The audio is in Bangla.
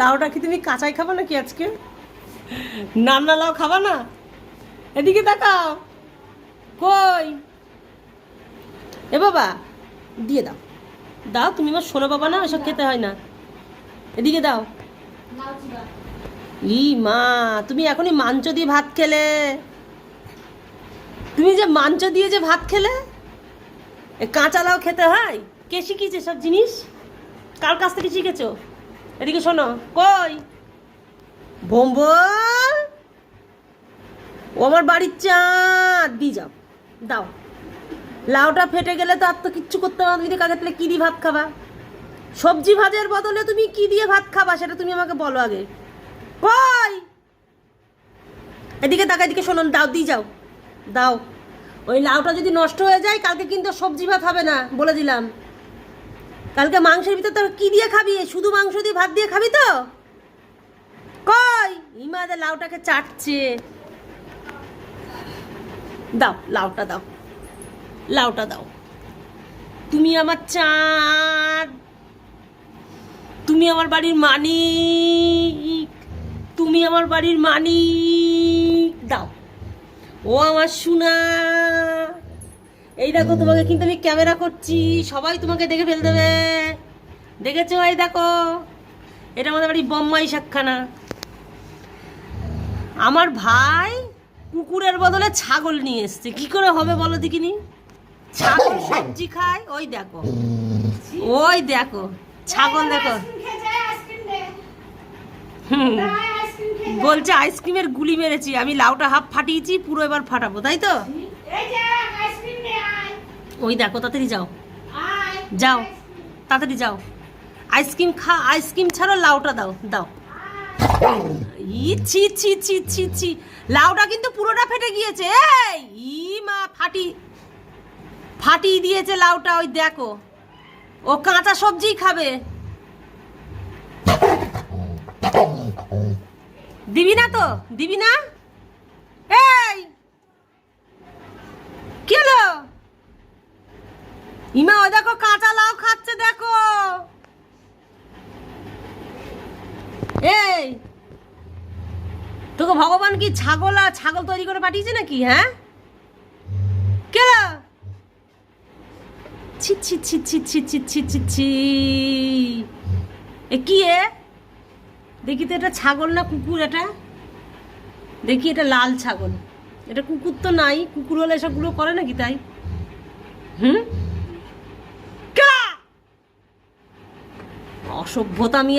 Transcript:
লাউটা কি তুমি কাঁচাই খাবা নাকি আজকে? নান্না লাউ খাবা না? এদিকে তাকাও। কই এ বাবা, দিয়ে দাও দাও, তুমি আমার শোনো বাবা না, ওসব খেতে হয় না। এদিকে দাও। ই মা, তুমি এখনই মাংস দিয়ে ভাত খেলে। তুমি যে মাংস দিয়ে যে ভাত খেলে, কাঁচা লাউ খেতে হয়? কে শিখিয়েছে সব জিনিস? কার কাছ থেকে শিখেছো? এদিকে শোনো। কই ভোম্বল, ও আমার বাড়ির চাঁদ, দিয়ে যাও, দাও। লাউটা ফেটে গেলে তো আর তো কিচ্ছু করতে পারো। তুমি কাকে তাহলে কি দিয়ে ভাত খাবা? সবজি ভাজের বদলে তুমি কি দিয়ে ভাত খাবা সেটা তুমি আমাকে বলো আগে। কই এদিকে তাকা, এদিকে শোনো, দাও, দিয়ে যাও, দাও। ওই লাউটা যদি নষ্ট হয়ে যায় কালকে কিন্তু সবজি ভাত হবে না, বলে দিলাম। কালকে মাংসের ভিতর তো কি দিয়ে খাবি? শুধু মাংস দিয়ে ভাত দিয়ে খাবি তো? কই ইমাদের লাউটাকে চাটছে। দাও লাউটা, দাও লাউটা, দাও। তুমি আমার চাঁদ, তুমি আমার বাড়ির মানিক, তুমি আমার বাড়ির মানিক, দাও। ও আমার সোনা, এই দেখো, তোমাকে কিন্তু আমি ক্যামেরা করছি, সবাই তোমাকে দেখে ফেল দেবে। দেখেছো? এই দেখো, এটা আমাদের বাড়ি বম্মাই শাকখানা। আমার ভাই কুকুরের বদলে ছাগল নিয়ে এসছে। কি করে হবে বলো দেখিনি? ছাগল সবজি খায়। ওই দেখো, ওই দেখো ছাগল, দেখো। বলছে আইসক্রিমের গুলি মেরেছি আমি, লাউটা হাফ ফাটিয়েছি, পুরো এবার ফাটাবো, তাই তো? ওই দেখো, তাড়াতাড়ি যাও, যাও তাড়াতাড়ি যাও, আইসক্রিম খা, আইসক্রিম ছাড়ো, লাউটা দাও, দাও। ছি ছি ছি ছি ছি, লাউটা কিন্তু পুরোটা ফেটে গিয়েছে। এই ই মা, ফাটিয়ে দিয়েছে লাউটা। ওই দেখো, ও কাঁচা সবজি খাবে। দিবি না তো? দিবি না? এই কি হলো? ইমা, ওই দেখো কাঁচা লাউ খাচ্ছে, দেখো। এই তোকে ভগবান কি ছাগল আর ছাগল তৈরি করে পাঠিয়েছে নাকি? হ্যাঁ, কে? ছি ছি ছি ছি ছি ছি ছি ছি ছি, এ কি? দেখি তো, এটা ছাগল না কুকুর? এটা দেখি, এটা লাল ছাগল, এটা কুকুর তো নাই। কুকুর হলে এসবগুলো করে নাকি? তাই অসভ্যতা আমি